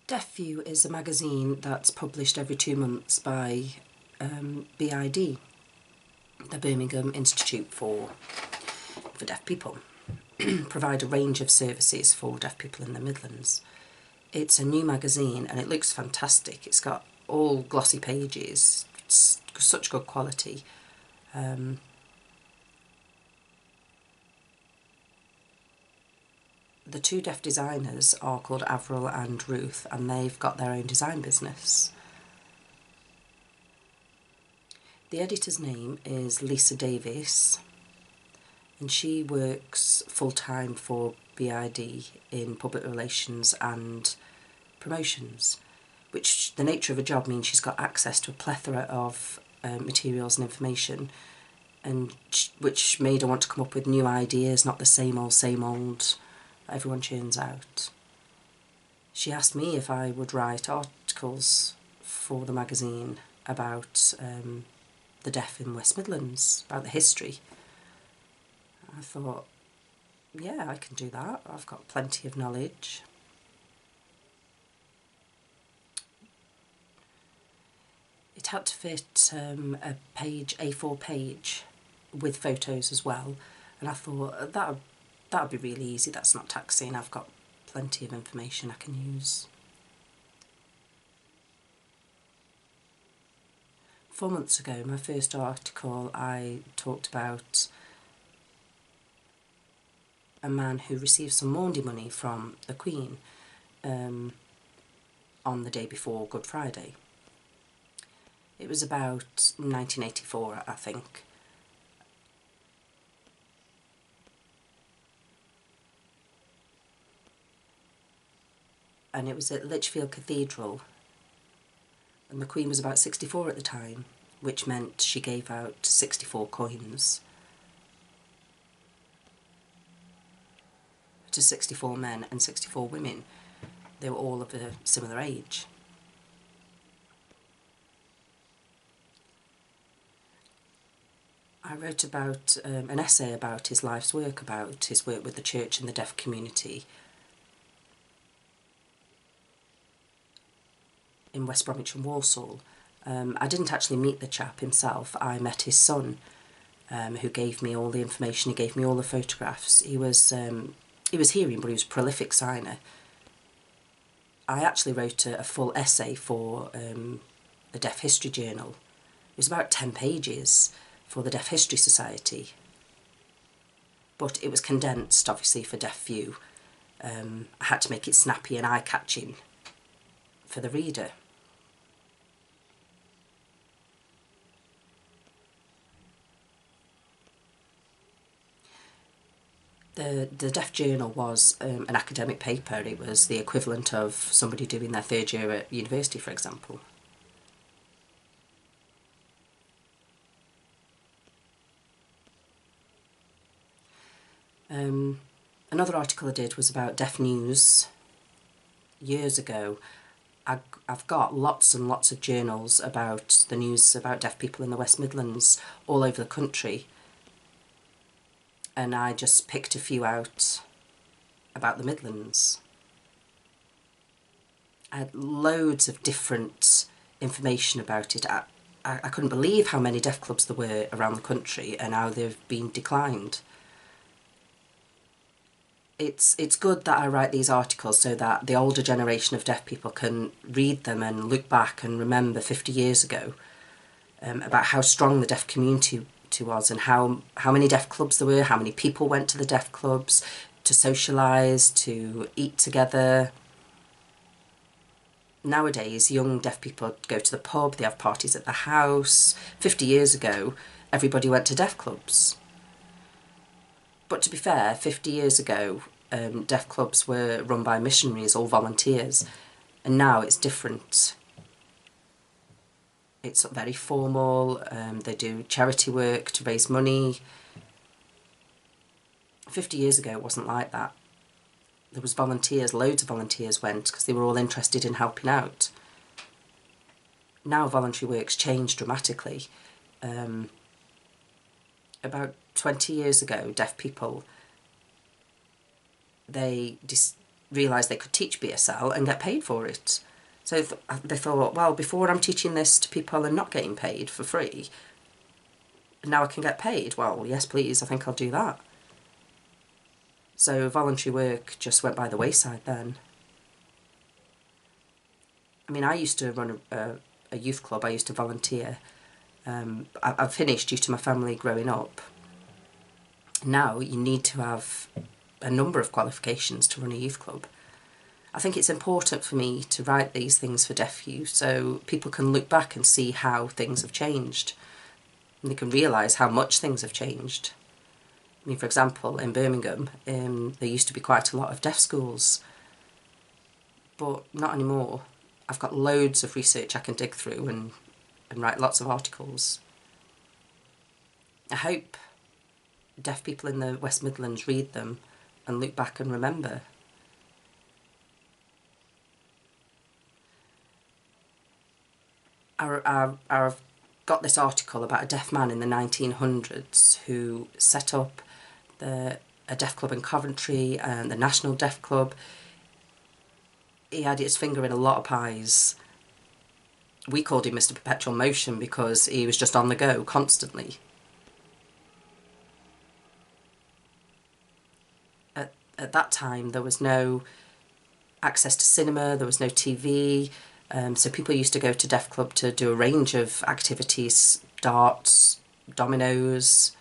Deaf View is a magazine that's published every 2 months by BID, the Birmingham Institute for Deaf People. Provide a range of services for deaf people in the Midlands. It's a new magazine and it looks fantastic. It's got all glossy pages, it's such good quality. The two deaf designers are called Avril and Ruth, and they've got their own design business. The editor's name is Lisa Davis, and she works full-time for BID in public relations and promotions, which the nature of a job means she's got access to a plethora of materials and information, and which made her want to come up with new ideas, not the same old everyone churns out. She asked me if I would write articles for the magazine about the deaf in West Midlands, about the history. I thought, yeah, I can do that. I've got plenty of knowledge. It had to fit a page, A4 page, with photos as well, and I thought that would be really easy. That's not taxing. I've got plenty of information I can use. 4 months ago, my first article, I talked about a man who received some Maundy money from the Queen on the day before Good Friday. It was about 1984, I think. And it was at Lichfield Cathedral, and the Queen was about 64 at the time, which meant she gave out 64 coins to 64 men and 64 women. They were all of a similar age. I wrote about an essay about his life's work, about his work with the church and the deaf community in West Bromwich and Walsall. I didn't actually meet the chap himself. I met his son, who gave me all the information. He gave me all the photographs. He was hearing, but he was a prolific signer. I actually wrote a full essay for a Deaf History Journal. It was about 10 pages for the Deaf History Society, but it was condensed, obviously, for Deaf View. I had to make it snappy and eye-catching for the reader. The Deaf Journal was an academic paper. It was the equivalent of somebody doing their 3rd year at university, for example. Another article I did was about deaf news years ago. I've got lots and lots of journals about the news about deaf people in the West Midlands all over the country, and I just picked a few out about the Midlands. I had loads of different information about it. I couldn't believe how many deaf clubs there were around the country and how they've been declined. It's good that I write these articles so that the older generation of deaf people can read them and look back and remember 50 years ago about how strong the deaf community was, and how many deaf clubs there were, how many people went to the deaf clubs to socialise, to eat together. Nowadays, young deaf people go to the pub, they have parties at the house. 50 years ago, everybody went to deaf clubs. But to be fair, 50 years ago, deaf clubs were run by missionaries or volunteers, and now it's different. It's very formal. They do charity work to raise money. 50 years ago, it wasn't like that. There was volunteers, loads of volunteers went because they were all interested in helping out. Now voluntary work's changed dramatically. About 20 years ago, deaf people, they realised they could teach BSL and get paid for it. So they thought, well, before I'm teaching this to people and not getting paid for free, now I can get paid. Well, yes, please, I think I'll do that. So voluntary work just went by the wayside then. I mean, I used to run a youth club. I used to volunteer. I've finished due to my family growing up. Now you need to have a number of qualifications to run a youth club. I think it's important for me to write these things for Deaf Youth so people can look back and see how things have changed. And they can realise how much things have changed. I mean, for example, in Birmingham, there used to be quite a lot of deaf schools, but not anymore. I've got loads of research I can dig through and write lots of articles. I hope deaf people in the West Midlands read them and look back and remember. I've got this article about a deaf man in the 1900s who set up a deaf club in Coventry and the National Deaf Club. He had his finger in a lot of pies. We called him Mr. Perpetual Motion because he was just on the go constantly. At that time there was no access to cinema, there was no TV, so people used to go to Deaf Club to do a range of activities, darts, dominoes.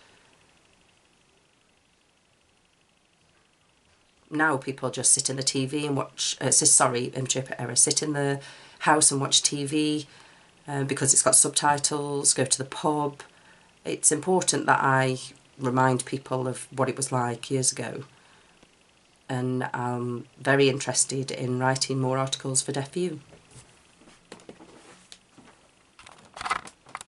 Now people just sit in the TV and watch, sit in the house and watch TV because it's got subtitles, go to the pub. It's important that I remind people of what it was like years ago. And I'm very interested in writing more articles for Deaf You.